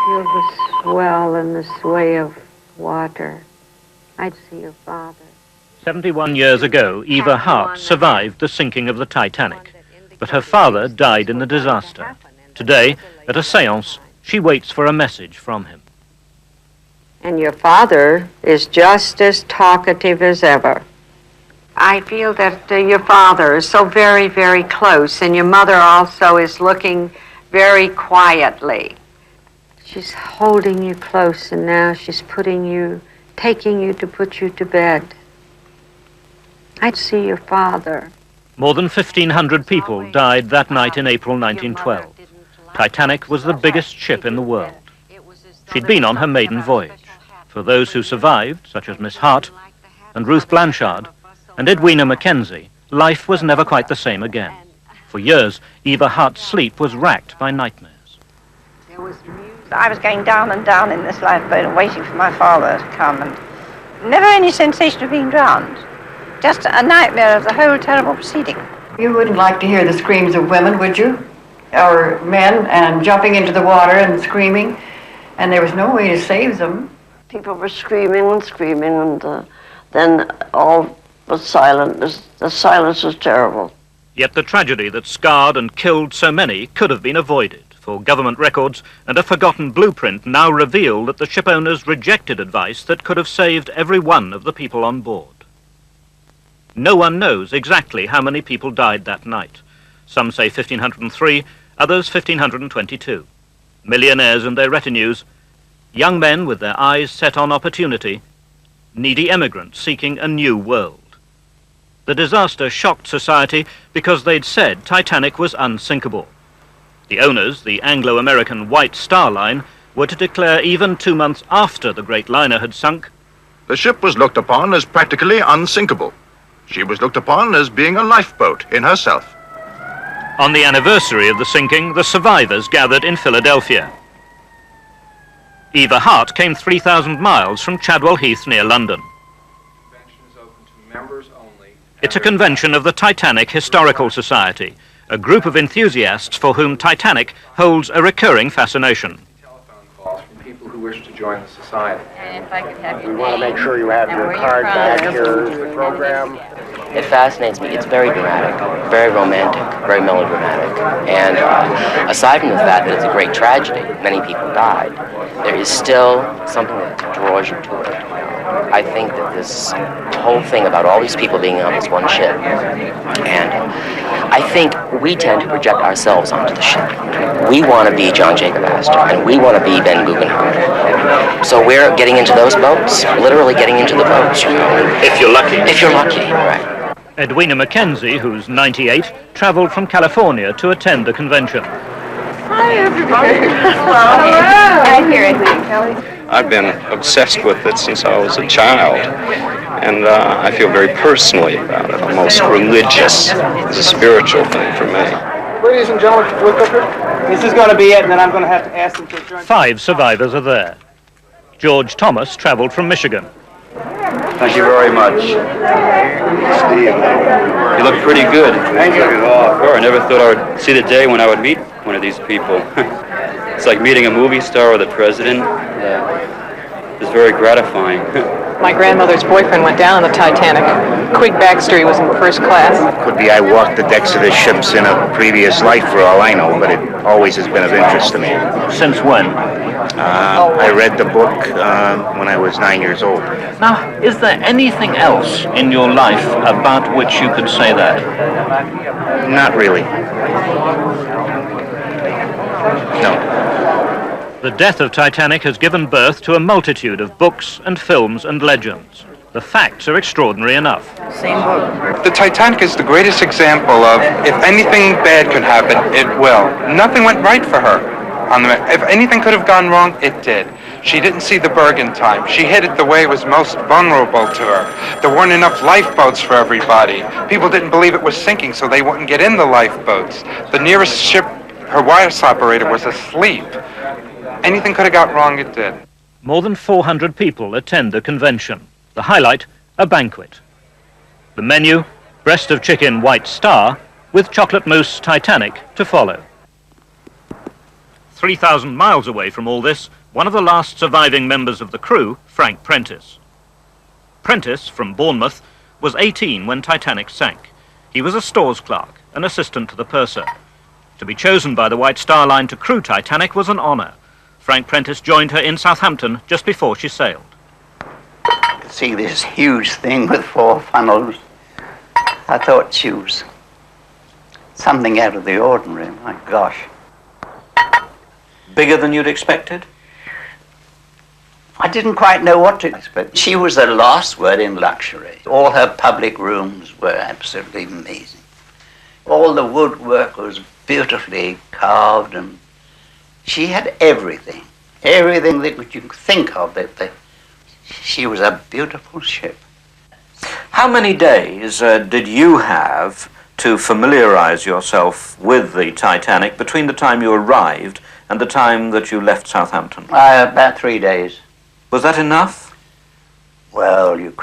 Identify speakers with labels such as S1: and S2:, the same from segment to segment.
S1: feel the swell and the sway of water. I'd see your father.
S2: 71 years ago, Eva Hart survived the sinking of the Titanic, but her father died in the disaster. Today, at a séance, she waits for a message from him.
S1: And your father is just as talkative as ever. I feel that your father is so very, very close, and your mother also is looking very quietly. She's holding you close, and now she's taking you to put you to bed. I'd see your father.
S2: More than 1,500 people died that night in April 1912. Titanic was the biggest ship in the world. She'd been on her maiden voyage. For those who survived, such as Miss Hart and Ruth Blanchard and Edwina Mackenzie, life was never quite the same again. For years, Eva Hart's sleep was racked by nightmares.
S3: I was going down and down in this lifeboat and waiting for my father to come, and never any sensation of being drowned. Just a nightmare of the whole terrible proceeding.
S4: You wouldn't like to hear the screams of women, would you? Or men, and jumping into the water and screaming, and there was no way to save them.
S5: People were screaming and screaming, and then all was silent. The silence was terrible.
S2: Yet the tragedy that scarred and killed so many could have been avoided, for government records and a forgotten blueprint now reveal that the shipowners rejected advice that could have saved every one of the people on board. No one knows exactly how many people died that night. Some say 1,503, others 1,522. Millionaires and their retinues, young men with their eyes set on opportunity, needy emigrants seeking a new world. The disaster shocked society because they'd said Titanic was unsinkable. The owners, the Anglo-American White Star Line, were to declare even 2 months after the great liner had sunk,
S6: the ship was looked upon as practically unsinkable. She was looked upon as being a lifeboat in herself.
S2: On the anniversary of the sinking, the survivors gathered in Philadelphia. Eva Hart came 3,000 miles from Chadwell Heath near London. It's a convention of the Titanic Historical Society, a group of enthusiasts for whom Titanic holds a recurring fascination.
S7: Telephone calls from people who wish to join the society.
S8: And if I could have
S9: We want to make sure you have your card back here, the program.
S10: It fascinates me. It's very dramatic, very romantic, very melodramatic. And aside from the fact that it's a great tragedy, many people died, there is still something that draws you to it. I think that this whole thing about all these people being on this one ship, and I think we tend to project ourselves onto the ship. We want to be John Jacob Astor, and we want to be Ben Guggenheim. So we're getting into those boats, literally getting into the boats, you know.
S2: If you're lucky.
S10: If you're lucky, right.
S2: Edwina Mackenzie, who's 98, traveled from California to attend the convention.
S3: Hi, everybody. Hello. Hi, here, Kelly.
S11: I've been obsessed with it since I was a child, and I feel very personally about it, almost religious. It's a spiritual thing for me.
S9: Ladies and gentlemen, look up here. This is going to be it, and then I'm going to have to ask them to join.
S2: 5 survivors are there. George Thomas traveled from Michigan.
S12: Thank you very much. Steve, you look pretty good.
S9: Thank you.
S12: I never thought I would see the day when I would meet one of these people. It's like meeting a movie star or the president. It's very gratifying.
S13: My grandmother's boyfriend went down on the Titanic. Quig Baxter, he was in first class.
S14: Could be I walked the decks of the ships in a previous life for all I know, but it always has been of interest to me.
S2: Since when?
S14: I read the book when I was 9 years old.
S2: Now, is there anything else in your life about which you could say that?
S14: Not really. No.
S2: The death of Titanic has given birth to a multitude of books and films and legends. The facts are extraordinary enough.
S3: Same book.
S7: The Titanic is the greatest example of if anything bad could happen, it will. Nothing went right for her. If anything could have gone wrong, it did. She didn't see the berg in time. She hit it the way it was most vulnerable to her. There weren't enough lifeboats for everybody. People didn't believe it was sinking, so they wouldn't get in the lifeboats. The nearest ship, her wireless operator, was asleep. Anything could have got wrong, it did.
S2: More than 400 people attend the convention. The highlight, a banquet. The menu, breast of chicken White Star with chocolate mousse Titanic to follow. 3,000 miles away from all this, one of the last surviving members of the crew, Frank Prentice. Prentice, from Bournemouth, was 18 when Titanic sank. He was a stores clerk, an assistant to the purser. To be chosen by the White Star Line to crew Titanic was an honour. Frank Prentice joined her in Southampton just before she sailed.
S8: See this huge thing with 4 funnels. I thought she was something out of the ordinary, my gosh.
S15: Bigger than you'd expected?
S8: I didn't quite know what to expect. She was the last word in luxury. All her public rooms were absolutely amazing. All the woodwork was beautifully carved, and she had everything. Everything that you could think of. She was a beautiful ship.
S15: How many days did you have to familiarize yourself with the Titanic between the time you arrived and the time that you left Southampton?
S8: About 3 days.
S15: Was that enough?
S8: Well, you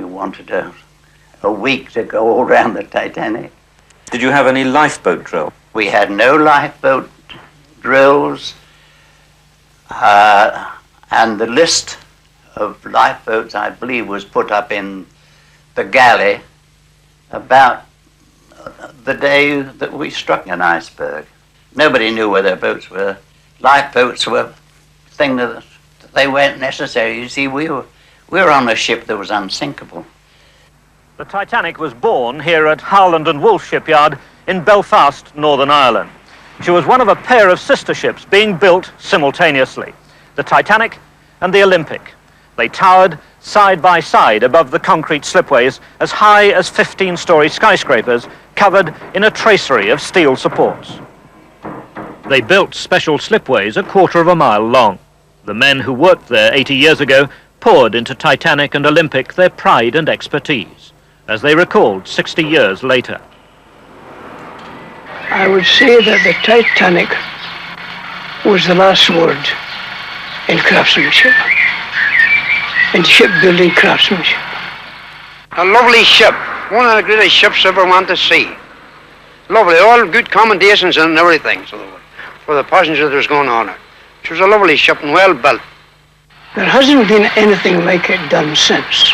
S8: wanted a week to go all around the Titanic.
S15: Did you have any lifeboat drill?
S8: We had no lifeboat drills, and the list of lifeboats, I believe, was put up in the galley about the day that we struck an iceberg. Nobody knew where their boats were. Lifeboats were a thing that they weren't necessary. You see, we were on a ship that was unsinkable.
S2: The Titanic was born here at Howland and Wolff shipyard in Belfast, Northern Ireland. She was one of a pair of sister ships being built simultaneously, the Titanic and the Olympic. They towered side by side above the concrete slipways as high as 15-story skyscrapers covered in a tracery of steel supports. They built special slipways a quarter of a mile long. The men who worked there 80 years ago poured into Titanic and Olympic their pride and expertise, as they recalled 60 years later.
S16: I would say that the Titanic was the last word in craftsmanship, in shipbuilding craftsmanship.
S17: A lovely ship, one of the greatest ships I ever want to see. Lovely, all good accommodations and everything for the passengers that was going on it. She was a lovely ship and well built.
S16: There hasn't been anything like it done since.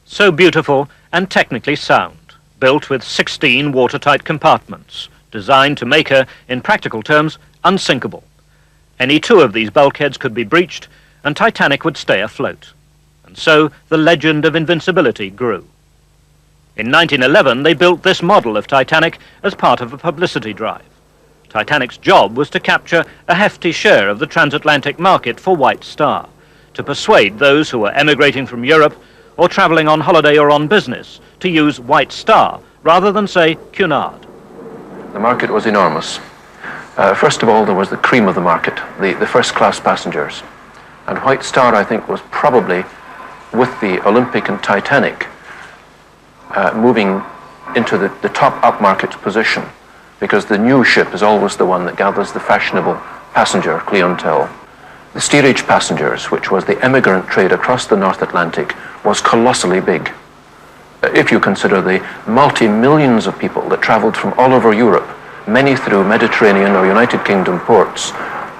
S2: So beautiful and technically sound, built with 16 watertight compartments, designed to make her, in practical terms, unsinkable. Any 2 of these bulkheads could be breached, and Titanic would stay afloat. And so the legend of invincibility grew. In 1911, they built this model of Titanic as part of a publicity drive. Titanic's job was to capture a hefty share of the transatlantic market for White Star, to persuade those who were emigrating from Europe or traveling on holiday or on business to use White Star rather than, say, Cunard.
S18: The market was enormous. First of all, there was the cream of the market, the first-class passengers. And White Star, I think, was probably, with the Olympic and Titanic, moving into the top upmarket position, because the new ship is always the one that gathers the fashionable passenger clientele. The steerage passengers, which was the emigrant trade across the North Atlantic, was colossally big. If you consider the multi-millions of people that traveled from all over Europe, many through Mediterranean or United Kingdom ports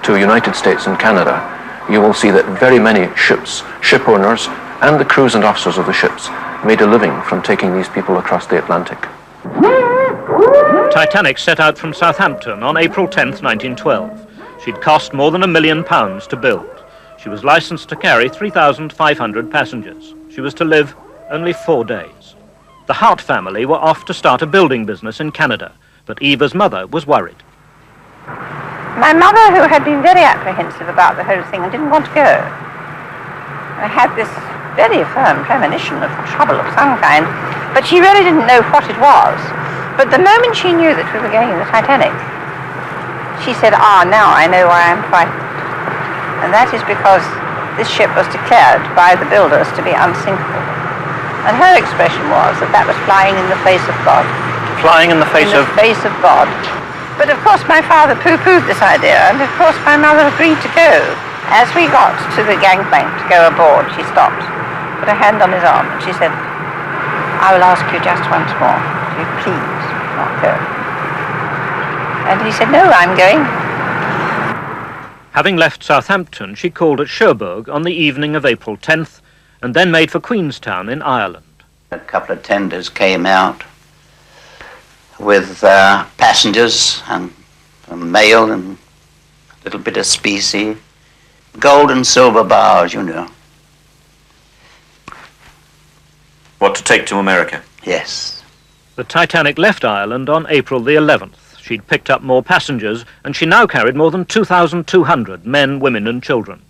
S18: to United States and Canada, you will see that very many ships, ship owners, and the crews and officers of the ships made a living from taking these people across the Atlantic.
S2: Titanic set out from Southampton on April 10th, 1912. She'd cost more than £1 million to build. She was licensed to carry 3,500 passengers. She was to live only 4 days. The Hart family were off to start a building business in Canada, but Eva's mother was worried.
S3: My mother, who had been very apprehensive about the whole thing and didn't want to go, I had this very firm premonition of trouble of some kind, but she really didn't know what it was. But the moment she knew that we were going in the Titanic, she said, now I know why I'm frightened. And that is because this ship was declared by the builders to be unsinkable. And her expression was that was flying in the face of God.
S2: Flying in the face of...
S3: In the face of God. But of course my father pooh-poohed this idea, and of course my mother agreed to go. As we got to the gangplank to go aboard, she stopped, put her hand on his arm, and she said, I will ask you just once more, will you please not go? And he said, no, I'm going.
S2: Having left Southampton, she called at Cherbourg on the evening of April 10th and then made for Queenstown in Ireland.
S8: A couple of tenders came out with passengers and mail and a little bit of specie. Gold and silver bars, you know.
S15: What, to take to America?
S8: Yes.
S2: The Titanic left Ireland on April the 11th. She'd picked up more passengers, and she now carried more than 2,200 men, women and children.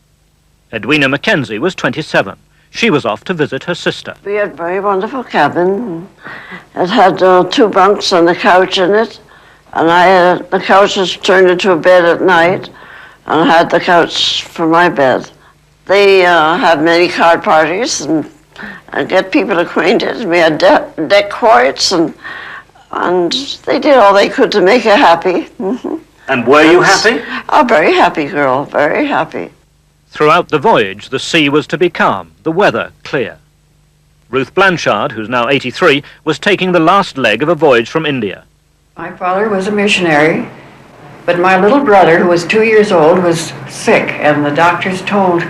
S2: Edwina Mackenzie was 27. She was off to visit her sister.
S5: We had a very wonderful cabin. It had 2 bunks and a couch in it, and the couch was turned into a bed at night, and I had the couch for my bed. They had many card parties and get people acquainted. We had deck quoits, and they did all they could to make her happy.
S15: And were you happy?
S5: Oh, very happy girl, very happy.
S2: Throughout the voyage, the sea was to be calm, the weather clear. Ruth Blanchard, who's now 83, was taking the last leg of a voyage from India.
S4: My father was a missionary, but my little brother, who was 2 years old, was sick, and the doctors told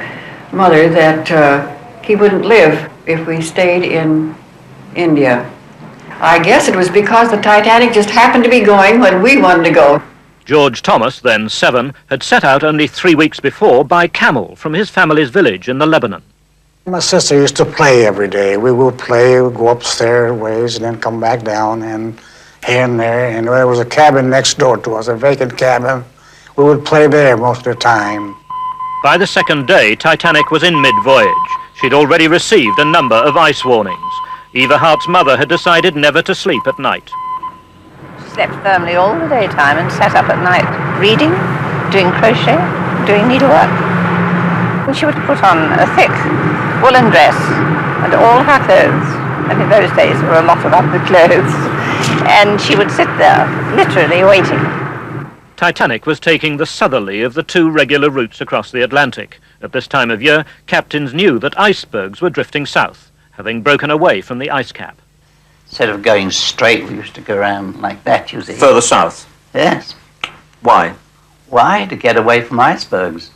S4: Mother that he wouldn't live if we stayed in India. I guess it was because the Titanic just happened to be going when we wanted to go.
S2: George Thomas, then 7, had set out only 3 weeks before by camel from his family's village in the Lebanon.
S19: My sister used to play every day. We would play, we'd go upstairs ways and then come back down and here and there. And there was a cabin next door to us, a vacant cabin. We would play there most of the time.
S2: By the second day, Titanic was in mid-voyage. She'd already received a number of ice warnings. Eva Hart's mother had decided never to sleep at night.
S3: Slept firmly all the daytime and sat up at night, reading, doing crochet, doing needlework. And she would put on a thick woolen dress and all her clothes, and in those days there were a lot of underclothes, and she would sit there, literally waiting.
S2: Titanic was taking the southerly of the 2 regular routes across the Atlantic. At this time of year, captains knew that icebergs were drifting south, having broken away from the ice cap.
S8: Instead of going straight, we used to go around like that, you see.
S15: Further south?
S8: Yes.
S15: Why?
S8: Why? To get away from icebergs.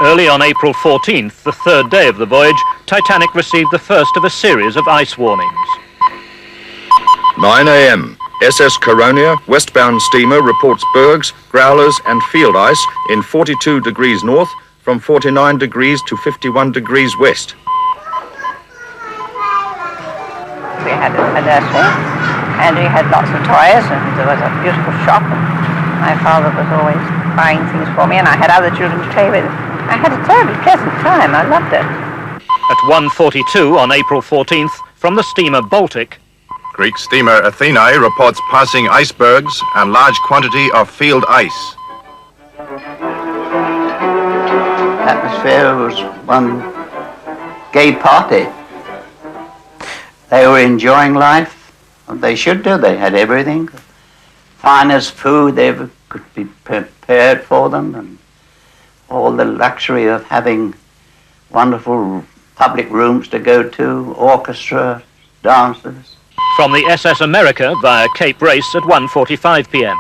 S2: Early on April 14th, the 3rd day of the voyage, Titanic received the first of a series of ice warnings.
S6: 9 a.m. SS Coronia, westbound steamer, reports bergs, growlers and field ice in 42 degrees north from 49 degrees to 51 degrees west.
S3: We had a nursery, and we had lots of toys, and there was a beautiful shop, and my father was always buying things for me, and I had other children to play with. I had a terribly pleasant time. I loved it.
S2: At 1:42 on April 14th, from the steamer Baltic,
S6: Greek steamer Athenae reports passing icebergs and large quantity of field ice.
S8: Atmosphere was one gay party. They were enjoying life. They should do. They had everything. Finest food ever could be prepared for them, and all the luxury of having wonderful public rooms to go to, orchestra, dances.
S2: from the SS America via Cape Race at 1:45 p.m.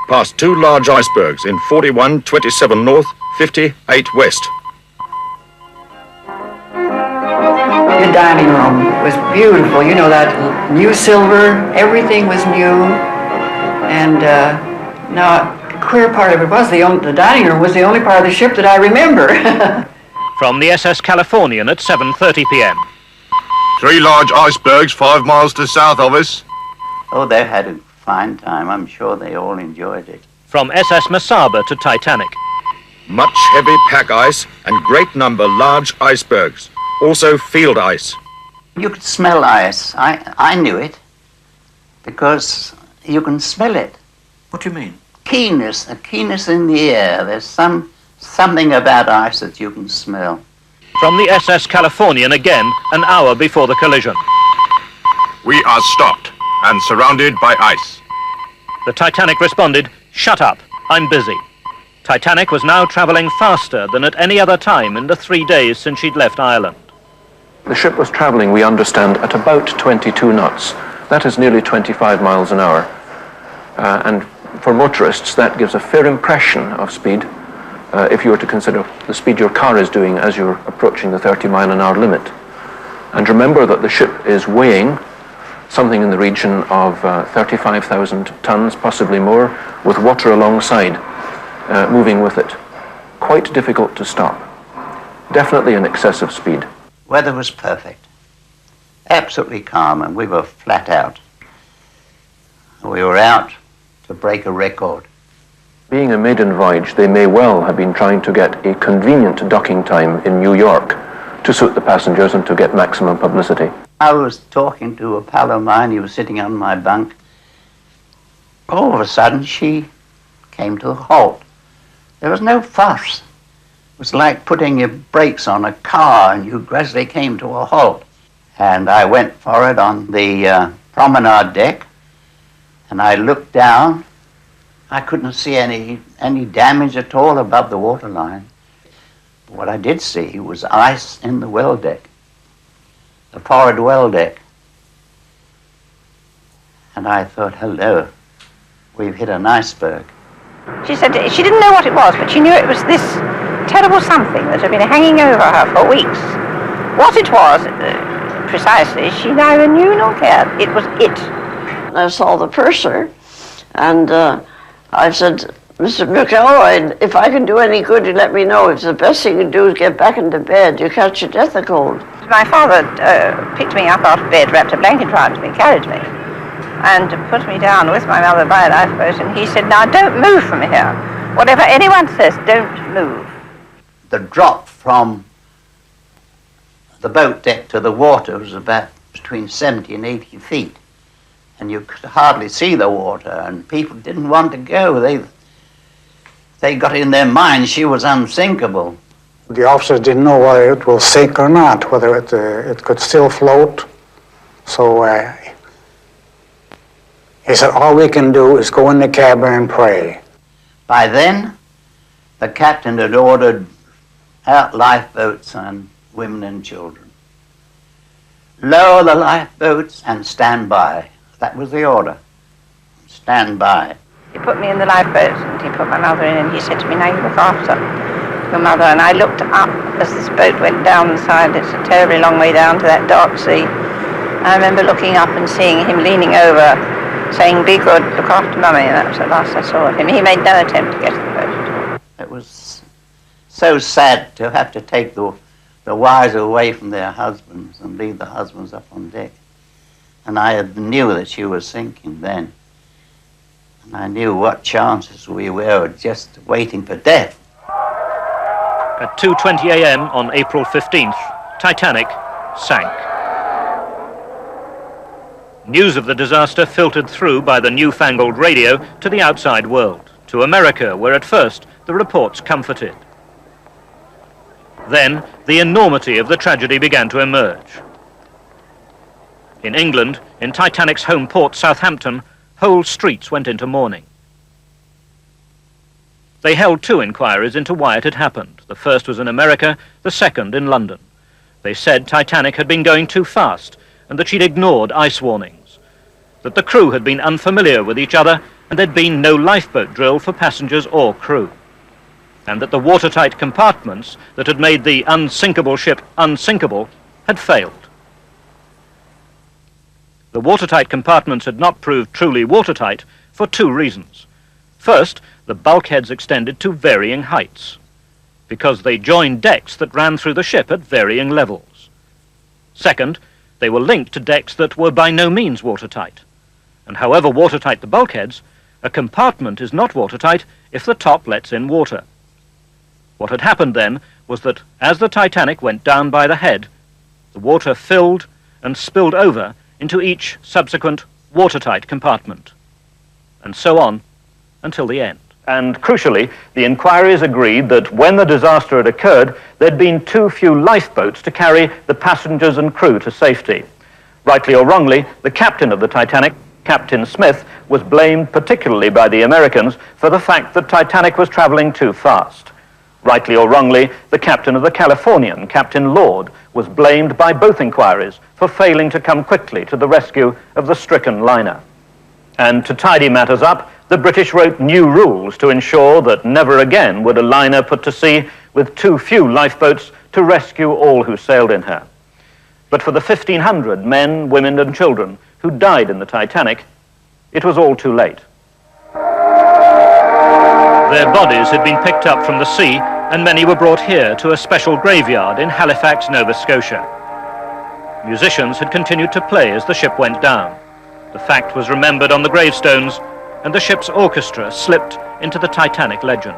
S6: Past 2 large icebergs in 41-27 north, 58 west.
S4: The dining room was beautiful. You know, that new silver, everything was new. And now, the queer part of it was the dining room was the only part of the ship that I remember.
S2: From the SS Californian at 7:30 p.m.
S6: 3 large icebergs 5 miles to south of us.
S8: Oh, they had a fine time. I'm sure they all enjoyed it.
S2: From SS Masaba to Titanic.
S6: Much heavy pack ice and great number large icebergs. Also field ice.
S8: You could smell ice. I knew it because you can smell it.
S15: What do you mean?
S8: Keenness, a keenness in the air. There's something about ice that you can smell.
S2: From the SS Californian again, an hour before the collision.
S6: We are stopped and surrounded by ice.
S2: The Titanic responded, "Shut up, I'm busy." Titanic was now traveling faster than at any other time in the 3 days since she'd left Ireland.
S18: The ship was traveling, we understand, at about 22 knots. That is nearly 25 miles an hour. And for motorists, that gives a fair impression of speed. if you were to consider the speed your car is doing as you're approaching the 30-mile-an-hour limit. And remember that the ship is weighing something in the region of 35,000 tons, possibly more, with water alongside, moving with it. Quite difficult to stop. Definitely an excessive speed.
S8: Weather was perfect. Absolutely calm, and we were flat out. We were out to break a record.
S18: Being a maiden voyage, they may well have been trying to get a convenient docking time in New York to suit the passengers and to get maximum publicity.
S8: I was talking to a pal of mine. He was sitting on my bunk. All of a sudden, she came to a halt. There was no fuss. It was like putting your brakes on a car and you gradually came to a halt. And I went for it on the promenade deck, and I looked down. I couldn't see any damage at all above the waterline. What I did see was ice in the well deck, the forward well deck. And I thought, hello, we've hit an iceberg.
S3: She said she didn't know what it was, but she knew it was this terrible something that had been hanging over her for weeks. What it was, precisely, she neither knew nor cared. It was it.
S5: I saw the purser, and I said, Mr. McElroy, if I can do any good, you let me know. If the best thing you can do is get back into bed, you catch your death of cold.
S3: My father picked me up out of bed, wrapped a blanket around me, carried me, and put me down with my mother by a lifeboat, and he said, now don't move from here. Whatever anyone says, don't move.
S8: The drop from the boat deck to the water was about between 70 and 80 feet. And you could hardly see the water, and people didn't want to go. They got in their minds she was unsinkable.
S19: The officers didn't know whether it will sink or not, whether it could still float. So he said, all we can do is go in the cabin and pray.
S8: By then, the captain had ordered out lifeboats on women and children. Lower the lifeboats and stand by. That was the order. Stand by.
S3: He put me in the lifeboat, and he put my mother in, and he said to me, now you look after your mother. And I looked up as this boat went down the side. It's a terribly long way down to that dark sea. I remember looking up and seeing him leaning over, saying, be good, look after Mummy. And that was the last I saw of him. He made no attempt to get to the boat.
S8: It was so sad to have to take the wives away from their husbands and leave the husbands up on deck. And I knew that she was sinking then. And I knew what chances we were just waiting for death.
S2: At 2:20 a.m. on April 15th, Titanic sank. News of the disaster filtered through by the newfangled radio to the outside world, to America, where at first the reports comforted. Then the enormity of the tragedy began to emerge. In England, in Titanic's home port, Southampton, whole streets went into mourning. They held 2 inquiries into why it had happened. The first was in America, the second in London. They said Titanic had been going too fast and that she'd ignored ice warnings, that the crew had been unfamiliar with each other and there'd been no lifeboat drill for passengers or crew, and that the watertight compartments that had made the unsinkable ship unsinkable had failed. The watertight compartments had not proved truly watertight for 2 reasons. First, the bulkheads extended to varying heights, because they joined decks that ran through the ship at varying levels. Second, they were linked to decks that were by no means watertight. And however watertight the bulkheads, a compartment is not watertight if the top lets in water. What had happened then was that as the Titanic went down by the head, the water filled and spilled over into each subsequent watertight compartment, and so on until the end. And crucially, the inquiries agreed that when the disaster had occurred, there'd been too few lifeboats to carry the passengers and crew to safety. Rightly or wrongly, the captain of the Titanic, Captain Smith, was blamed particularly by the Americans for the fact that Titanic was traveling too fast. Rightly or wrongly, the captain of the Californian, Captain Lord, was blamed by both inquiries for failing to come quickly to the rescue of the stricken liner. And to tidy matters up, the British wrote new rules to ensure that never again would a liner put to sea with too few lifeboats to rescue all who sailed in her. But for the 1,500 men, women and children who died in the Titanic, it was all too late. Their bodies had been picked up from the sea, and many were brought here to a special graveyard in Halifax, Nova Scotia. Musicians had continued to play as the ship went down. The fact was remembered on the gravestones, and the ship's orchestra slipped into the Titanic legend.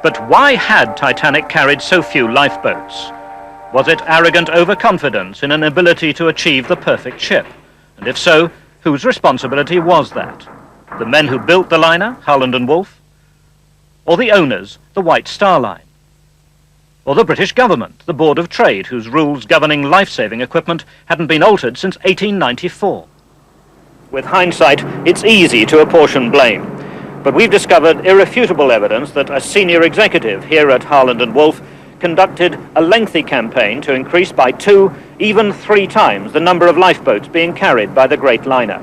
S2: But why had Titanic carried so few lifeboats? Was it arrogant overconfidence in an ability to achieve the perfect ship? And if so, whose responsibility was that? The men who built the liner, Howland and Wolff? Or the owners, the White Star Line? Or the British government, the Board of Trade, whose rules governing life-saving equipment hadn't been altered since 1894? With hindsight, it's easy to apportion blame, but we've discovered irrefutable evidence that a senior executive here at Howland and Wolff conducted a lengthy campaign to increase by 2, even 3 times the number of lifeboats being carried by the great liner.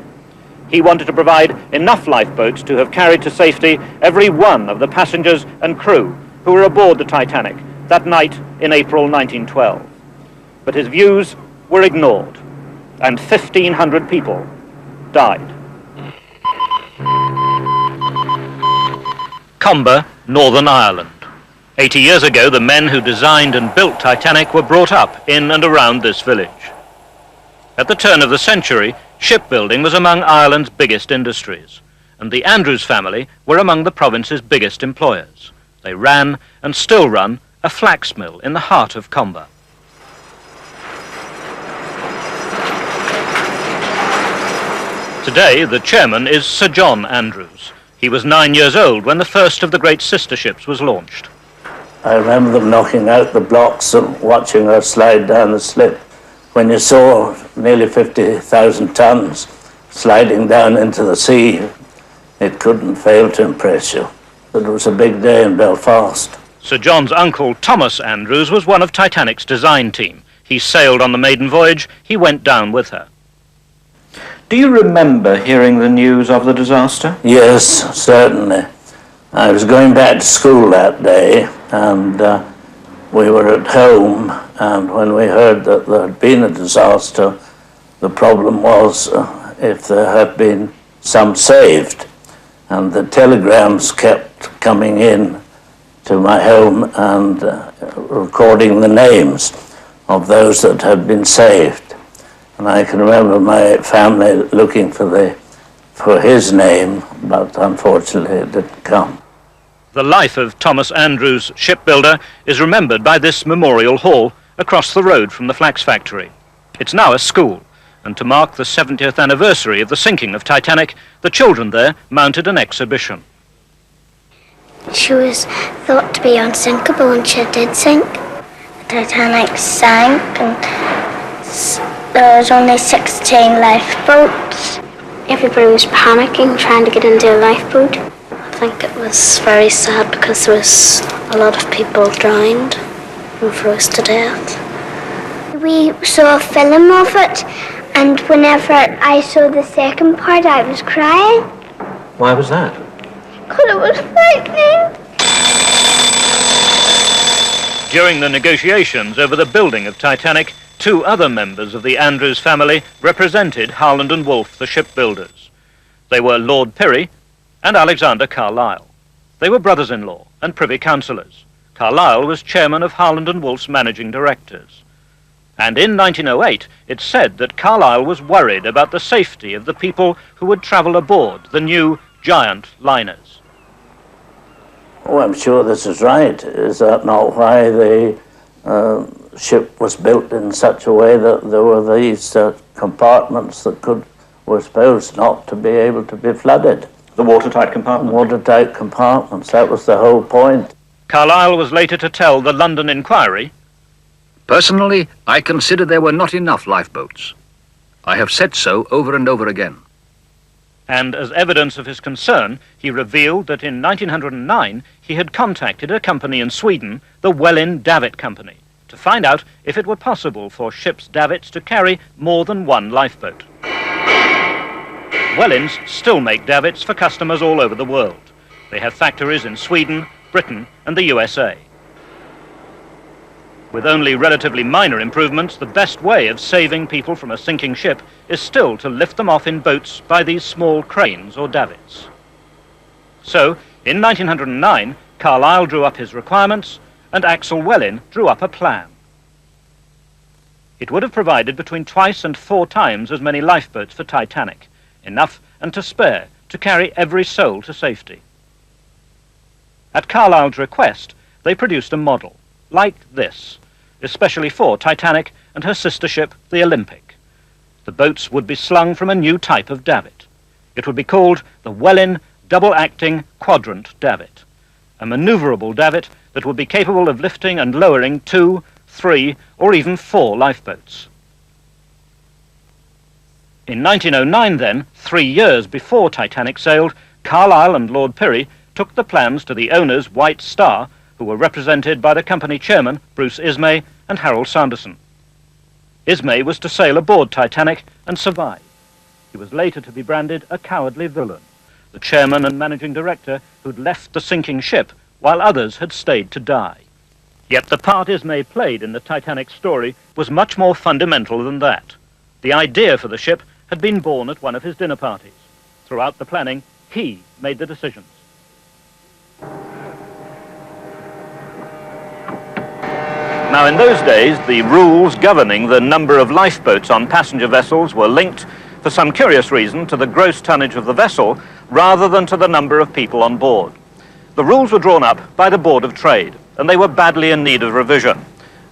S2: He wanted to provide enough lifeboats to have carried to safety every one of the passengers and crew who were aboard the Titanic that night in April 1912. But his views were ignored, and 1,500 people died. Comber, Northern Ireland. 80 years ago, the men who designed and built Titanic were brought up in and around this village. At the turn of the century, shipbuilding was among Ireland's biggest industries, and the Andrews family were among the province's biggest employers. They ran, and still run, a flax mill in the heart of Comber. Today, the chairman is Sir John Andrews. He was 9 years old when the first of the great sister ships was launched.
S20: I remember them knocking out the blocks and watching her slide down the slip. When you saw nearly 50,000 tons sliding down into the sea, it couldn't fail to impress you. It was a big day in Belfast.
S2: Sir John's uncle, Thomas Andrews, was one of Titanic's design team. He sailed on the maiden voyage. He went down with her.
S15: Do you remember hearing the news of the disaster?
S20: Yes, certainly. I was going back to school that day, and we were at home, and when we heard that there had been a disaster, the problem was if there had been some saved. And the telegrams kept coming in to my home and recording the names of those that had been saved. And I can remember my family looking for his name, but unfortunately it didn't come.
S2: The life of Thomas Andrews, shipbuilder, is remembered by this memorial hall across the road from the flax factory. It's now a school, and to mark the 70th anniversary of the sinking of Titanic, the children there mounted an exhibition.
S21: She was thought to be unsinkable, and she did sink. The Titanic sank, and there was only 16 lifeboats. Everybody was panicking, trying to get into a lifeboat. I think it was very sad because there was a lot of people drowned and froze to death. We saw a film of it, and whenever I saw the second part, I was crying.
S15: Why was that?
S21: Because it was frightening.
S2: During the negotiations over the building of Titanic, 2 other members of the Andrews family represented Howland and Wolff, the shipbuilders. They were Lord Pirrie and Alexander Carlisle. They were brothers-in-law and privy councillors. Carlisle was chairman of Howland and Wolff's managing directors. And in 1908, it's said that Carlisle was worried about the safety of the people who would travel aboard the new giant liners.
S20: Oh, I'm sure this is right. Is that not why the ship was built in such a way that there were these compartments that were supposed not to be able to be flooded?
S15: The watertight compartments?
S20: Watertight compartments, that was the whole point.
S2: Carlisle was later to tell the London Inquiry,
S22: "Personally, I consider there were not enough lifeboats. I have said so over and over again."
S2: And as evidence of his concern, he revealed that in 1909 he had contacted a company in Sweden, the Welin Davit Company, to find out if it were possible for ships' davits to carry more than one lifeboat. Wellins still make davits for customers all over the world. They have factories in Sweden, Britain and the USA. With only relatively minor improvements, the best way of saving people from a sinking ship is still to lift them off in boats by these small cranes or davits. So, in 1909, Carlyle drew up his requirements and Axel Wellin drew up a plan. It would have provided between twice and 4 times as many lifeboats for Titanic, enough and to spare to carry every soul to safety. At Carlyle's request, they produced a model, like this, especially for Titanic and her sister ship, the Olympic. The boats would be slung from a new type of davit. It would be called the Wellin double-acting quadrant davit, a maneuverable davit that would be capable of lifting and lowering 2, 3, or even 4 lifeboats. In 1909 then, 3 years before Titanic sailed, Carlyle and Lord Pirrie took the plans to the owners, White Star, who were represented by the company chairman, Bruce Ismay, and Harold Sanderson. Ismay was to sail aboard Titanic and survive. He was later to be branded a cowardly villain, the chairman and managing director who'd left the sinking ship while others had stayed to die. Yet the part Ismay played in the Titanic story was much more fundamental than that. The idea for the ship had been born at one of his dinner parties. Throughout the planning, he made the decisions. Now, in those days, the rules governing the number of lifeboats on passenger vessels were linked, for some curious reason, to the gross tonnage of the vessel rather than to the number of people on board. The rules were drawn up by the Board of Trade, and they were badly in need of revision.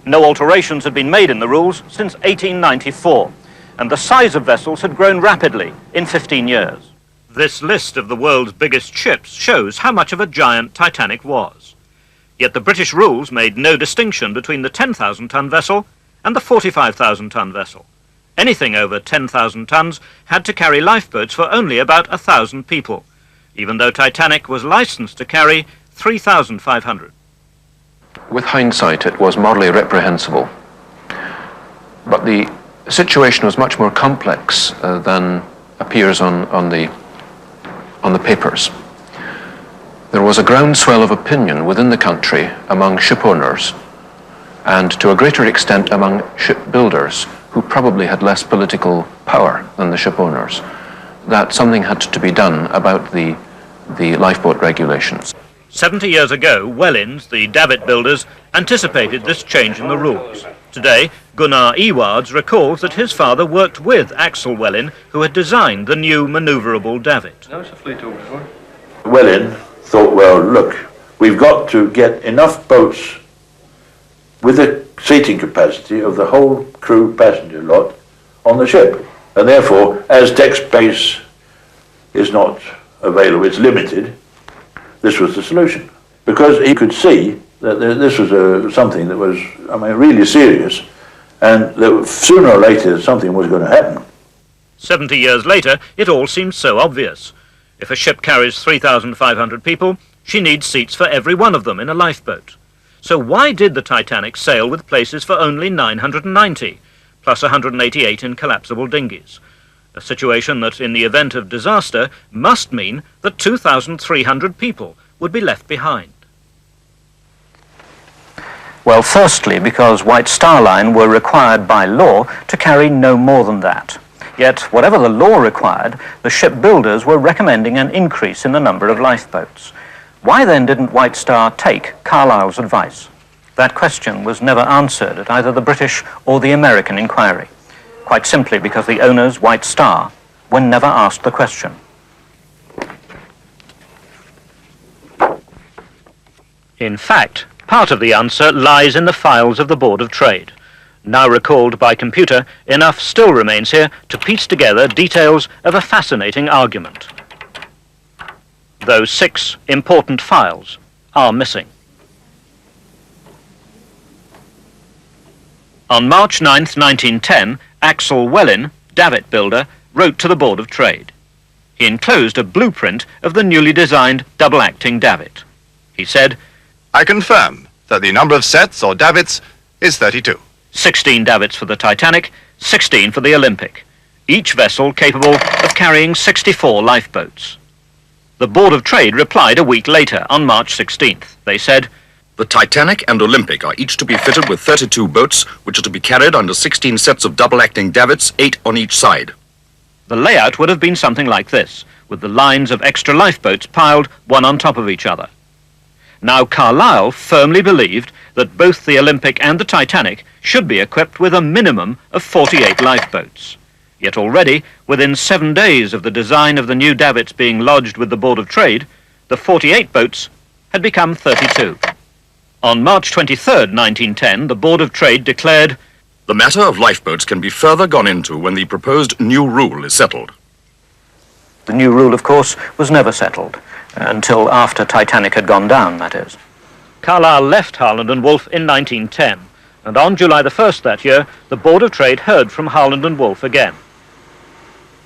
S2: No alterations had been made in the rules since 1894, and the size of vessels had grown rapidly in 15 years. This list of the world's biggest ships shows how much of a giant Titanic was. Yet the British rules made no distinction between the 10,000-ton vessel and the 45,000-ton vessel. Anything over 10,000 tons had to carry lifeboats for only about 1,000 people, even though Titanic was licensed to carry 3,500.
S18: With hindsight, it was morally reprehensible. But the situation was much more complex than appears on the papers. There was a groundswell of opinion within the country among ship owners, and to a greater extent among shipbuilders, who probably had less political power than the ship owners, that something had to be done about the lifeboat regulations.
S2: 70 years ago, Wellins, the davit builders, anticipated this change in the rules. Today, Gunnar Ewards recalls that his father worked with Axel Wellin, who had designed the new maneuverable davit.
S1: Wellin thought, well, look, we've got to get enough boats with the seating capacity of the whole crew passenger lot on the ship. And therefore, as deck space is not available, it's limited, this was the solution. Because he could see that this was something that was, really serious, and that sooner or later something was going to happen.
S2: 70 years later, it all seems so obvious. If a ship carries 3,500 people, she needs seats for every one of them in a lifeboat. So why did the Titanic sail with places for only 990, plus 188 in collapsible dinghies? A situation that, in the event of disaster, must mean that 2,300 people would be left behind. Well, firstly, because White Star Line were required by law to carry no more than that. Yet, whatever the law required, the shipbuilders were recommending an increase in the number of lifeboats. Why then didn't White Star take Carlyle's advice? That question was never answered at either the British or the American inquiry, quite simply because the owners, White Star, were never asked the question. In fact, part of the answer lies in the files of the Board of Trade. Now recalled by computer, enough still remains here to piece together details of a fascinating argument. Those 6 important files are missing. On March 9th, 1910, Axel Wellin, davit builder, wrote to the Board of Trade. He enclosed a blueprint of the newly designed double-acting davit. He said,
S10: I confirm that the number of sets or davits is 32.
S2: 16 davits for the Titanic, 16 for the Olympic. each vessel capable of carrying 64 lifeboats. The Board of Trade replied a week later, on March 16th. They said,
S6: "The Titanic and Olympic are each to be fitted with 32 boats, which are to be carried under 16 sets of double-acting davits, 8 on each side."
S2: The layout would have been something like this, with the lines of extra lifeboats piled one on top of each other. Now Carlyle firmly believed that both the Olympic and the Titanic should be equipped with a minimum of 48 lifeboats. Yet already, within 7 days of the design of the new davits being lodged with the Board of Trade, the 48 boats had become 32. On March 23rd, 1910, the Board of Trade declared,
S6: "The matter of lifeboats can be further gone into when the proposed new rule is settled."
S2: The new rule, of course, was never settled, until after Titanic had gone down, that is. Carlyle left Harland and Wolff in 1910, and on July the 1st that year, the Board of Trade heard from Harland and Wolff again.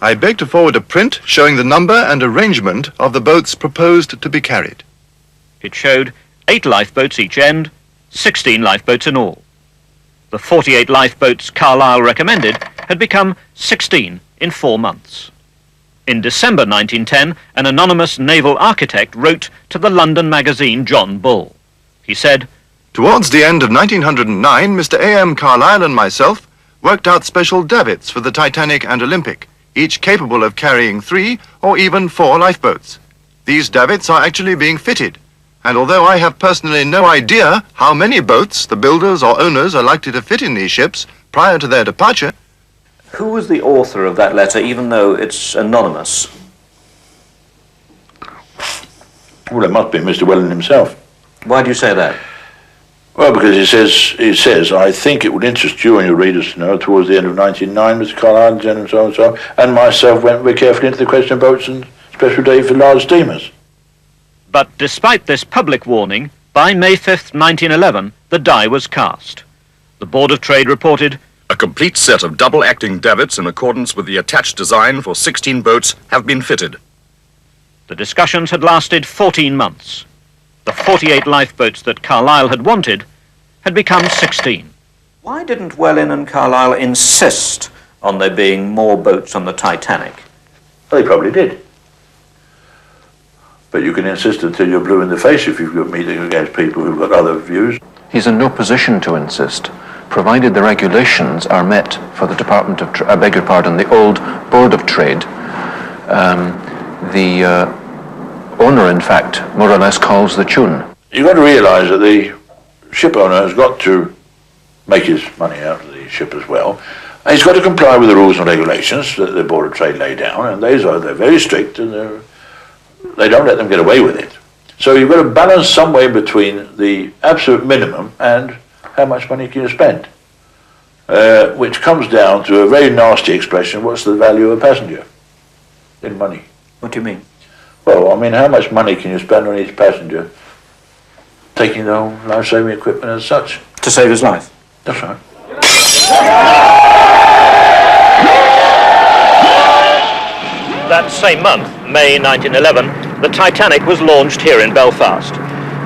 S10: I beg to forward a print showing the number and arrangement of the boats proposed to be carried.
S2: It showed 8 lifeboats each end, 16 lifeboats in all. The 48 lifeboats Carlyle recommended had become 16 in 4 months. In December 1910, an anonymous naval architect wrote to the London magazine John Bull. He said,
S10: "Towards the end of 1909, Mr. A.M. Carlyle and myself worked out special davits for the Titanic and Olympic, each capable of carrying 3 or even 4 lifeboats. These davits are actually being fitted, and although I have personally no idea how many boats the builders or owners are likely to fit in these ships prior to their departure..."
S15: Who was the author of that letter, even though it's anonymous?
S1: Well, it must be Mr. Welling himself.
S15: Why do you say that?
S1: Well, because he says, "I think it would interest you and your readers to know, towards the end of 1909, Mr. Carlyle and so on, and myself went very carefully into the question of boats and special day for large steamers."
S2: But despite this public warning, by May 5th, 1911, the die was cast. The Board of Trade reported,
S6: "A complete set of double-acting davits in accordance with the attached design for 16 boats have been fitted."
S2: The discussions had lasted 14 months. The 48 lifeboats that Carlyle had wanted had become 16.
S15: Why didn't Welling and Carlyle insist on there being more boats on the Titanic?
S1: They probably did. But you can insist until you're blue in the face if you've got meeting against people who've got other views.
S18: He's in no position to insist, provided the regulations are met for the Department of, the old Board of Trade. The owner, in fact, more or less calls the tune.
S1: You've got to realise that the ship owner has got to make his money out of the ship as well. He's got to comply with the rules and regulations that the Board of Trade lay down, and they're very strict, and they don't let them get away with it. So you've got to balance somewhere between the absolute minimum and how much money can you spend, which comes down to a very nasty expression: what's the value of a passenger in money?
S15: What do you mean?
S1: Well, I mean, how much money can you spend on each passenger taking the whole life-saving equipment as such?
S15: To save his life?
S1: That's right.
S2: That same month, May 1911, the Titanic was launched here in Belfast.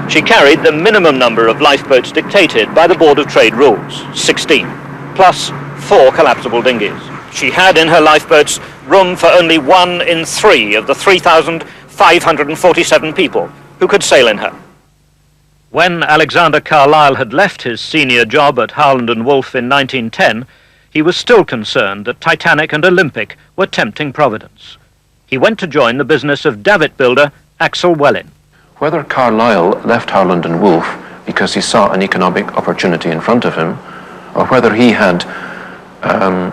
S2: She carried the minimum number of lifeboats dictated by the Board of Trade rules, 16, plus 4 collapsible dinghies. She had in her lifeboats room for only 1 in 3 of the 3,547 people who could sail in her. When Alexander Carlyle had left his senior job at Harland and Wolff in 1910, he was still concerned that Titanic and Olympic were tempting Providence. He went to join the business of davit builder Axel Welling.
S18: Whether Carlyle left Harland and Wolff because he saw an economic opportunity in front of him, or whether he had a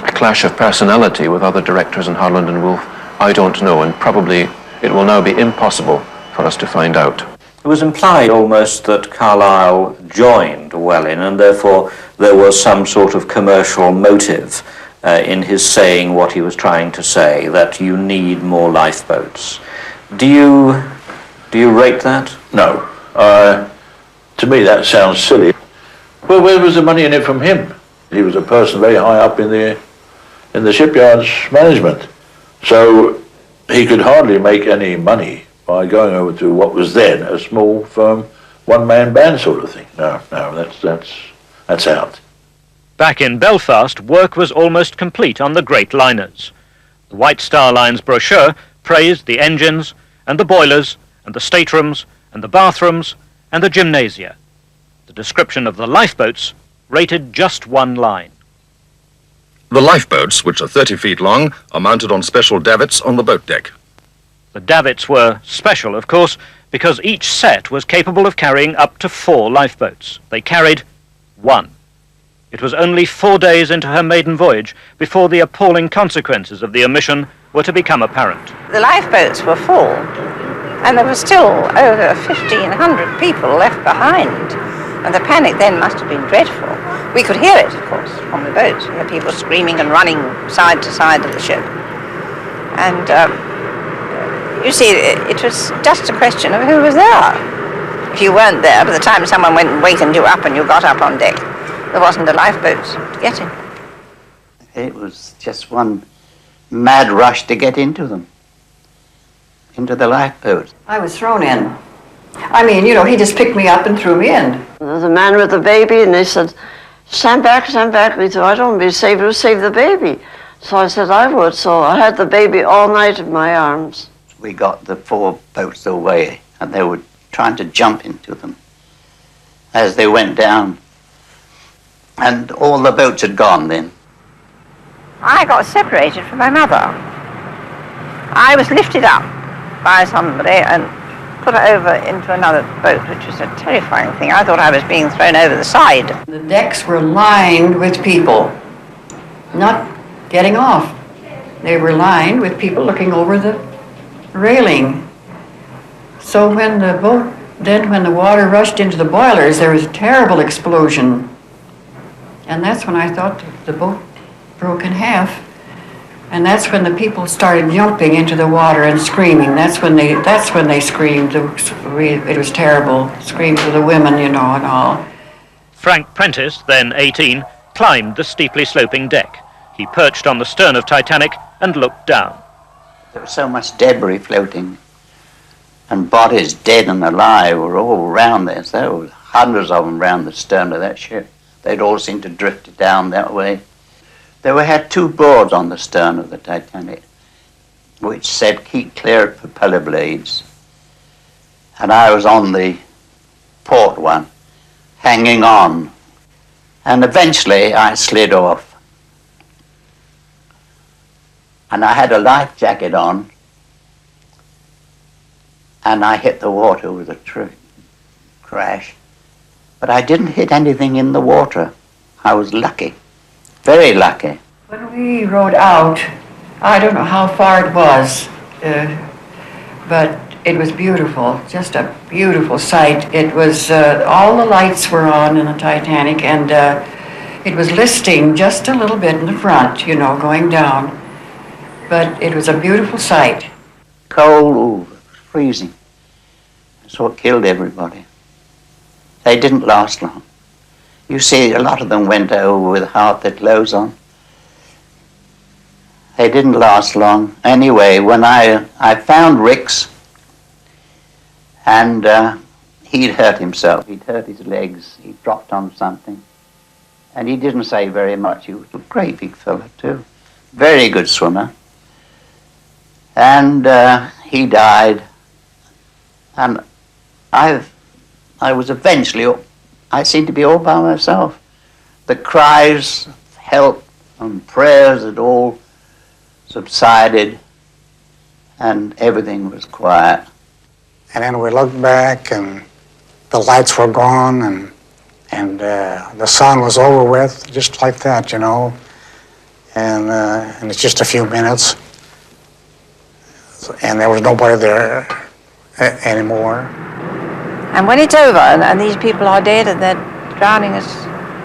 S18: clash of personality with other directors in Harland and Wolff, I don't know, and probably it will now be impossible for us to find out.
S15: It was implied almost that Carlyle joined Welling, and therefore there was some sort of commercial motive in his saying what he was trying to say, that you need more lifeboats. Do you rate that?
S1: No. To me that sounds silly. Well, where was the money in it from him? He was a person very high up in the shipyard's management. So he could hardly make any money by going over to what was then a small firm, one-man band sort of thing. No, that's out.
S2: Back in Belfast, work was almost complete on the great liners. The White Star Line's brochure praised the engines and the boilers and the staterooms and the bathrooms and the gymnasia. The description of the lifeboats rated just one line.
S6: The lifeboats, which are 30 feet long, are mounted on special davits on the boat deck.
S2: The davits were special, of course, because each set was capable of carrying up to 4 lifeboats. They carried 1. It was only 4 days into her maiden voyage before the appalling consequences of the omission were to become apparent.
S3: The lifeboats were full, and there were still over 1,500 people left behind. And the panic then must have been dreadful. We could hear it, of course, from the boats. We had people screaming and running side to side of the ship. And you see, it was just a question of who was there. If you weren't there, by the time someone went and wakened you up and you got up on deck, there wasn't a lifeboat to get in.
S8: It was just one mad rush to get into them, into the lifeboats.
S4: I was thrown in. I mean, you know, he just picked me up and threw me in.
S5: The man with the baby, and they said, stand back, stand back. We thought, I don't want to be saved, we'll save the baby. So I said I would, so I had the baby all night in my arms.
S8: We got the 4 boats away, and they were trying to jump into them as they went down. And all the boats had gone then.
S3: I got separated from my mother. I was lifted up by somebody and put over into another boat, which was a terrifying thing. I thought I was being thrown over the side.
S4: The decks were lined with people, not getting off. They were lined with people looking over the railing. So when the water rushed into the boilers, there was a terrible explosion. And that's when I thought the boat broke in half. And that's when the people started jumping into the water and screaming. That's when they screamed. It was terrible. Screams of the women, you know, and all.
S2: Frank Prentice, then 18, climbed the steeply sloping deck. He perched on the stern of Titanic and looked down.
S8: There was so much debris floating, and bodies, dead and alive, were all around there. So there were hundreds of them around the stern of that ship. They'd all seemed to drift down that way. They had 2 boards on the stern of the Titanic, which said, keep clear of propeller blades. And I was on the port one, hanging on. And eventually I slid off. And I had a life jacket on, and I hit the water with a crash. But I didn't hit anything in the water. I was lucky. Very lucky.
S4: When we rode out, I don't know how far it was, but it was beautiful, just a beautiful sight. It was, all the lights were on in the Titanic, and it was listing just a little bit in the front, you know, going down. But it was a beautiful sight.
S8: Cold, freezing. That's what killed everybody. They didn't last long. You see, a lot of them went over with half their clothes on. They didn't last long. Anyway, when I found Rick's, and he'd hurt himself. He'd hurt his legs. He dropped on something. And he didn't say very much. He was a great big fellow, too. Very good swimmer. And he died. And I was eventually, I seemed to be all by myself. The cries of help and prayers had all subsided, and everything was quiet.
S19: And then we looked back, and the lights were gone, and the sun was over with, just like that, you know. And it's just a few minutes, and there was nobody there anymore.
S3: And when it's over, and these people are dead, and they're drowning as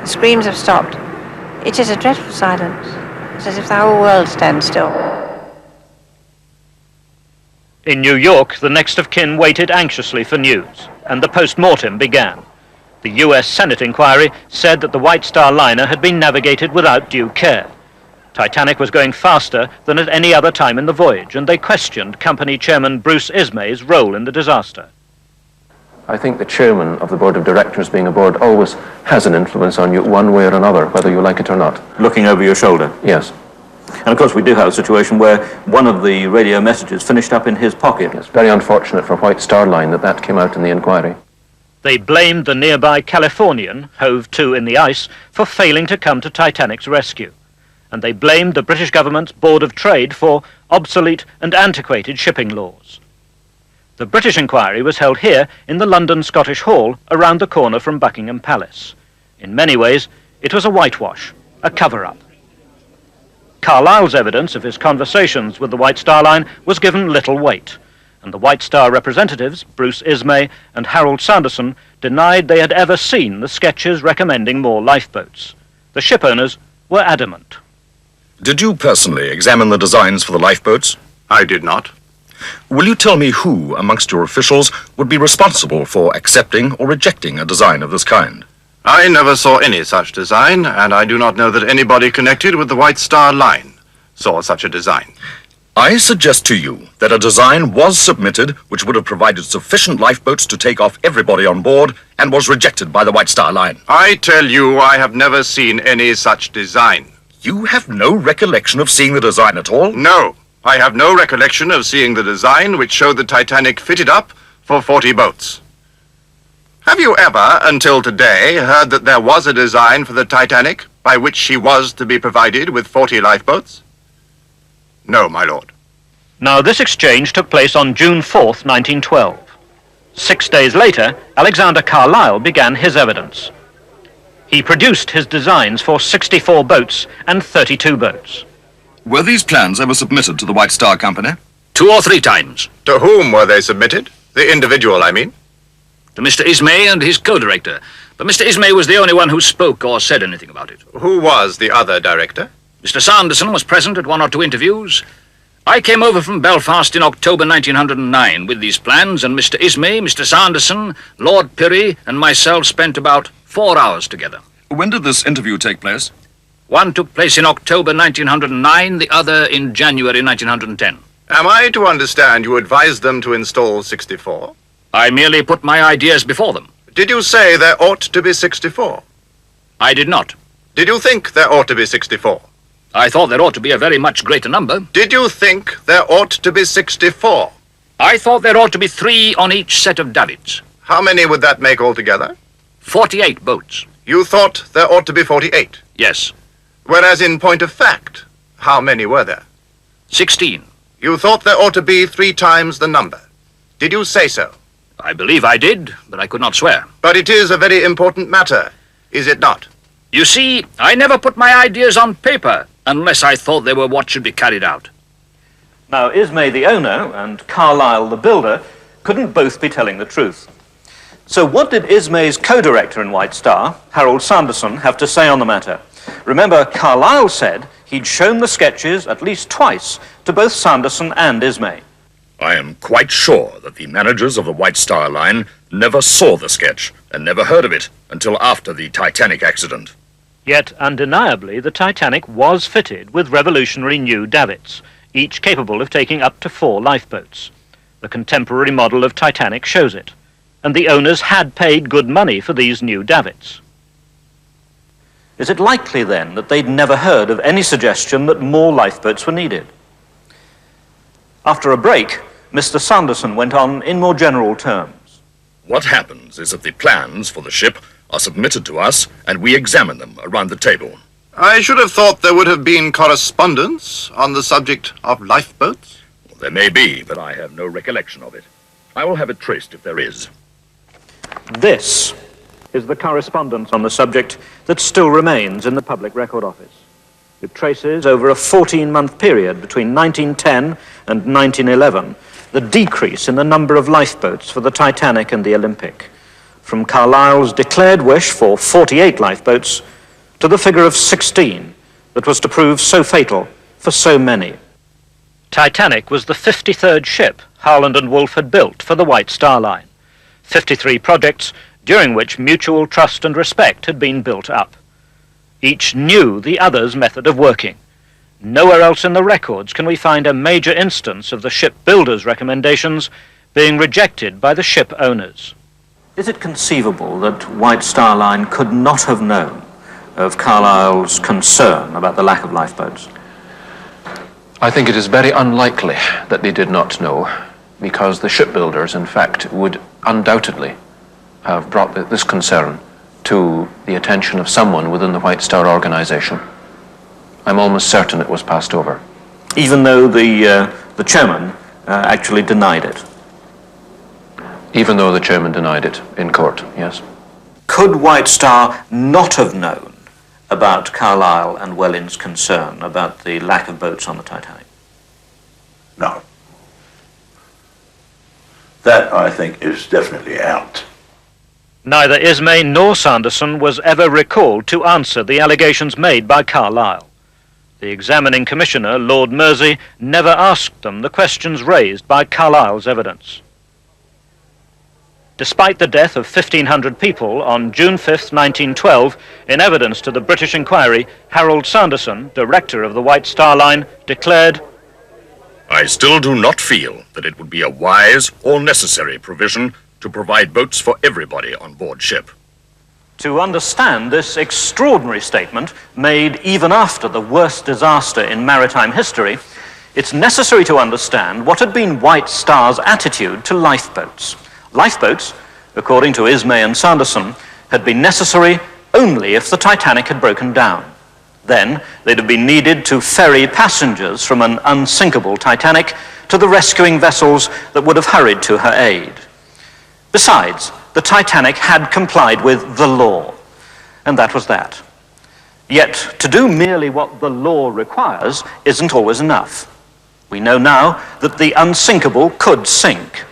S3: the screams have stopped, it is a dreadful silence. It's as if the whole world stands still.
S2: In New York, the next of kin waited anxiously for news, and the post-mortem began. The U.S. Senate inquiry said that the White Star liner had been navigated without due care. Titanic was going faster than at any other time in the voyage, and they questioned company chairman Bruce Ismay's role in the disaster.
S18: I think the chairman of the board of directors being aboard always has an influence on you one way or another, whether you like it or not.
S15: Looking over your shoulder?
S18: Yes.
S15: And of course we do have a situation where one of the radio messages finished up in his pocket.
S18: It's very unfortunate for White Star Line that came out in the inquiry.
S2: They blamed the nearby Californian, hove to in the ice, for failing to come to Titanic's rescue. And they blamed the British government's Board of Trade for obsolete and antiquated shipping laws. The British inquiry was held here in the London Scottish Hall, around the corner from Buckingham Palace. In many ways, it was a whitewash, a cover-up. Carlyle's evidence of his conversations with the White Star Line was given little weight, and the White Star representatives, Bruce Ismay and Harold Sanderson, denied they had ever seen the sketches recommending more lifeboats. The ship owners were adamant.
S6: Did you personally examine the designs for the lifeboats?
S10: I did not.
S6: Will you tell me who amongst your officials would be responsible for accepting or rejecting a design of this kind?
S10: I never saw any such design, and I do not know that anybody connected with the White Star Line saw such a design.
S6: I suggest to you that a design was submitted which would have provided sufficient lifeboats to take off everybody on board and was rejected by the White Star Line.
S10: I tell you, I have never seen any such design.
S6: You have no recollection of seeing the design at all?
S10: No. I have no recollection of seeing the design which showed the Titanic fitted up for 40 boats. Have you ever, until today, heard that there was a design for the Titanic by which she was to be provided with 40 lifeboats? No, my lord.
S2: Now, this exchange took place on June 4th, 1912. 6 days later, Alexander Carlyle began his evidence. He produced his designs for 64 boats and 32 boats.
S6: Were these plans ever submitted to the White Star Company?
S22: 2 or 3 times.
S10: To whom were they submitted? The individual, I mean.
S22: To Mr. Ismay and his co-director. But Mr. Ismay was the only one who spoke or said anything about it.
S10: Who was the other director?
S22: Mr. Sanderson was present at 1 or 2 interviews. I came over from Belfast in October 1909 with these plans, and Mr. Ismay, Mr. Sanderson, Lord Pirrie, and myself spent about 4 hours together.
S6: When did this interview take place?
S22: One took place in October 1909, the other in January 1910.
S10: Am I to understand you advised them to install 64?
S22: I merely put my ideas before them.
S10: Did you say there ought to be 64?
S22: I did not.
S10: Did you think there ought to be 64?
S22: I thought there ought to be a very much greater number.
S10: Did you think there ought to be 64?
S22: I thought there ought to be 3 on each set of davits.
S10: How many would that make altogether?
S22: 48 boats.
S10: You thought there ought to be 48?
S22: Yes.
S10: Whereas in point of fact, how many were there?
S22: 16.
S10: You thought there ought to be 3 times the number. Did you say so?
S22: I believe I did, but I could not swear.
S10: But it is a very important matter, is it not?
S22: You see, I never put my ideas on paper unless I thought they were what should be carried out.
S15: Now, Ismay the owner and Carlyle the builder couldn't both be telling the truth. So what did Ismay's co-director in White Star, Harold Sanderson, have to say on the matter? Remember, Carlyle said he'd shown the sketches at least twice to both Sanderson and Ismay.
S6: I am quite sure that the managers of the White Star Line never saw the sketch and never heard of it until after the Titanic accident.
S2: Yet, undeniably, the Titanic was fitted with revolutionary new davits, each capable of taking up to 4 lifeboats. The contemporary model of Titanic shows it, and the owners had paid good money for these new davits.
S15: Is it likely, then, that they'd never heard of any suggestion that more lifeboats were needed? After a break, Mr. Sanderson went on in more general terms.
S6: What happens is that the plans for the ship are submitted to us and we examine them around the table.
S10: I should have thought there would have been correspondence on the subject of lifeboats.
S6: Well, there may be, but I have no recollection of it. I will have it traced if there is.
S2: This is the correspondence on the subject that still remains in the Public Record Office. It traces over a 14-month period between 1910 and 1911 the decrease in the number of lifeboats for the Titanic and the Olympic, from Carlyle's declared wish for 48 lifeboats to the figure of 16 that was to prove so fatal for so many. Titanic was the 53rd ship Harland and Wolff had built for the White Star Line, 53 projects during which mutual trust and respect had been built up. Each knew the other's method of working. Nowhere else in the records can we find a major instance of the shipbuilders' recommendations being rejected by the ship owners.
S15: Is it conceivable that White Star Line could not have known of Carlisle's concern about the lack of lifeboats?
S18: I think it is very unlikely that they did not know, because the shipbuilders, in fact, would undoubtedly have brought this concern to the attention of someone within the White Star organization. I'm almost certain it was passed over.
S15: Even though the chairman actually denied it?
S18: Even though the chairman denied it in court, yes.
S15: Could White Star not have known about Carlisle and Welling's concern about the lack of boats on the Titanic?
S1: No. That, I think, is definitely out.
S2: Neither Ismay nor Sanderson was ever recalled to answer the allegations made by Carlisle. The examining commissioner, Lord Mersey, never asked them the questions raised by Carlisle's evidence. Despite the death of 1,500 people on June 5, 1912, in evidence to the British inquiry, Harold Sanderson, director of the White Star Line, declared,
S6: I still do not feel that it would be a wise or necessary provision to provide boats for everybody on board ship.
S2: To understand this extraordinary statement, made even after the worst disaster in maritime history, it's necessary to understand what had been White Star's attitude to lifeboats. Lifeboats, according to Ismay and Sanderson, had been necessary only if the Titanic had broken down. Then they'd have been needed to ferry passengers from an unsinkable Titanic to the rescuing vessels that would have hurried to her aid. Besides, the Titanic had complied with the law, and that was that. Yet, to do merely what the law requires isn't always enough. We know now that the unsinkable could sink.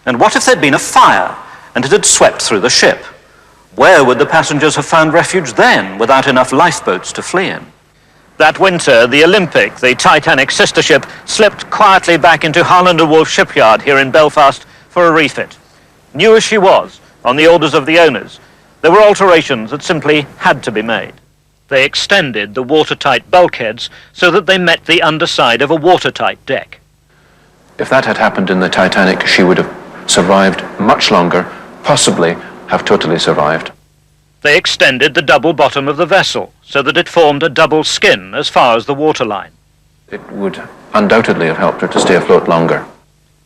S2: And what if there'd been a fire and it had swept through the ship? Where would the passengers have found refuge then without enough lifeboats to flee in? That winter, the Olympic, the Titanic sister ship, slipped quietly back into Harland & Wolff shipyard here in Belfast for a refit. New as she was, on the orders of the owners, there were alterations that simply had to be made. They extended the watertight bulkheads so that they met the underside of a watertight deck.
S18: If that had happened in the Titanic, she would have survived much longer, possibly have totally survived.
S2: They extended the double bottom of the vessel so that it formed a double skin as far as the waterline.
S18: It would undoubtedly have helped her to stay afloat longer.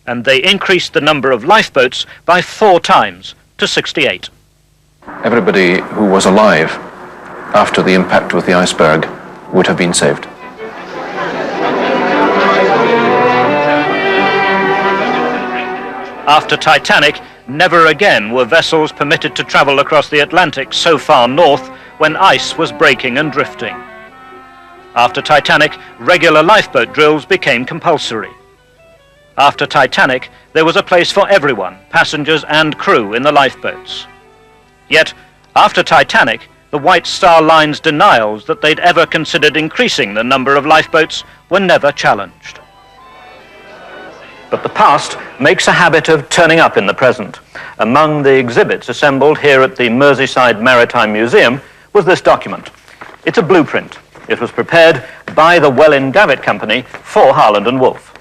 S2: And they increased the number of lifeboats by 4 times to 68.
S18: Everybody who was alive after the impact with the iceberg would have been saved.
S2: After Titanic, never again were vessels permitted to travel across the Atlantic so far north when ice was breaking and drifting. After Titanic, regular lifeboat drills became compulsory. After Titanic, there was a place for everyone, passengers and crew, in the lifeboats. Yet, after Titanic, the White Star Line's denials that they'd ever considered increasing the number of lifeboats were never challenged. But the past makes a habit of turning up in the present. Among the exhibits assembled here at the Merseyside Maritime Museum was this document. It's a blueprint. It was prepared by the Welin-Davitt Company for Harland & Wolff.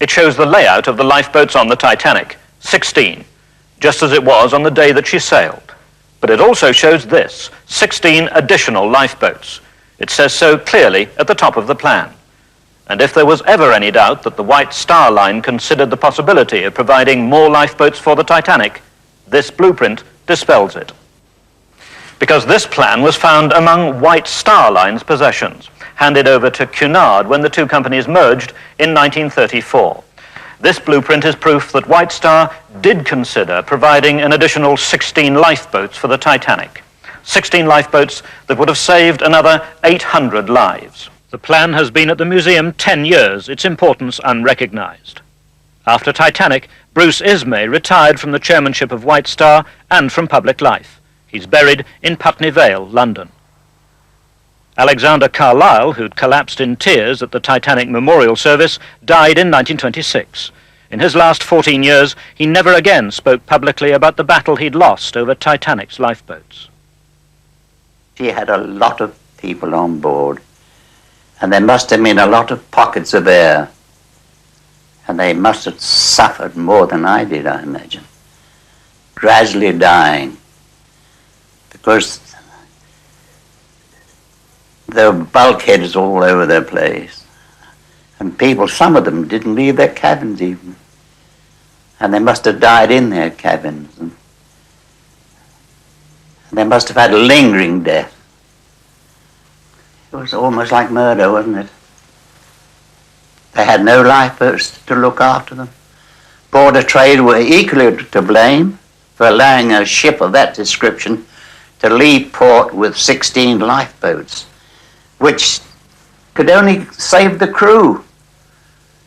S2: It shows the layout of the lifeboats on the Titanic, 16, just as it was on the day that she sailed. But it also shows this, 16 additional lifeboats. It says so clearly at the top of the plan. And if there was ever any doubt that the White Star Line considered the possibility of providing more lifeboats for the Titanic, this blueprint dispels it. Because this plan was found among White Star Line's possessions, handed over to Cunard when the two companies merged in 1934. This blueprint is proof that White Star did consider providing an additional 16 lifeboats for the Titanic. 16 lifeboats that would have saved another 800 lives. The plan has been at the museum 10 years, its importance unrecognized. After Titanic, Bruce Ismay retired from the chairmanship of White Star and from public life. He's buried in Putney Vale, London. Alexander Carlisle, who'd collapsed in tears at the Titanic memorial service, died in 1926. In his last 14 years, he never again spoke publicly about the battle he'd lost over Titanic's lifeboats.
S8: She had a lot of people on board, and there must have been a lot of pockets of air, and they must have suffered more than I did, I imagine. gradually dying, because there were bulkheads all over their place. And people, some of them didn't leave their cabins even. And they must have died in their cabins. And they must have had a lingering death. It was almost like murder, wasn't it? They had no lifeboats to look after them. Border trade were equally to blame for allowing a ship of that description to leave port with 16 lifeboats, which could only save the crew.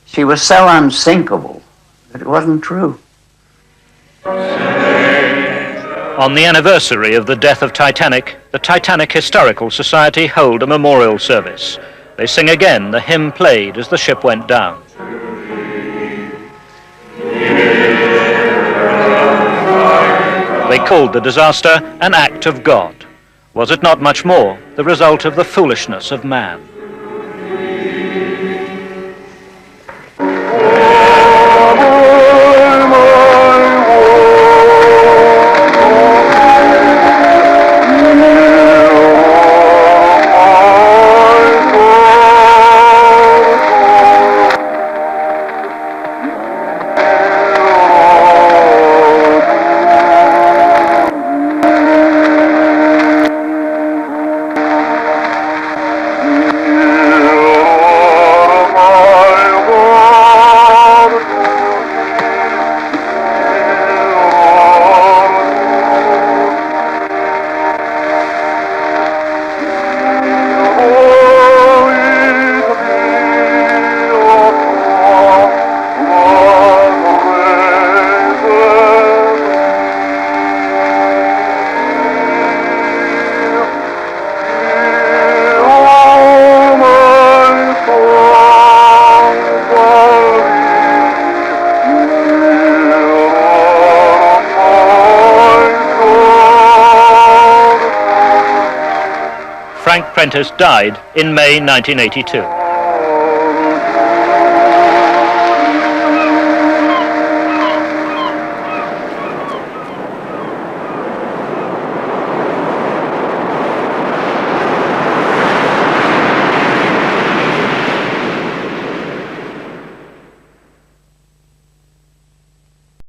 S8: She was so unsinkable that it wasn't true.
S2: On the anniversary of the death of Titanic, the Titanic Historical Society hold a memorial service. They sing again the hymn played as the ship went down. They called the disaster an act of God. Was it not much more the result of the foolishness of man? Frank Prentice died in May 1982.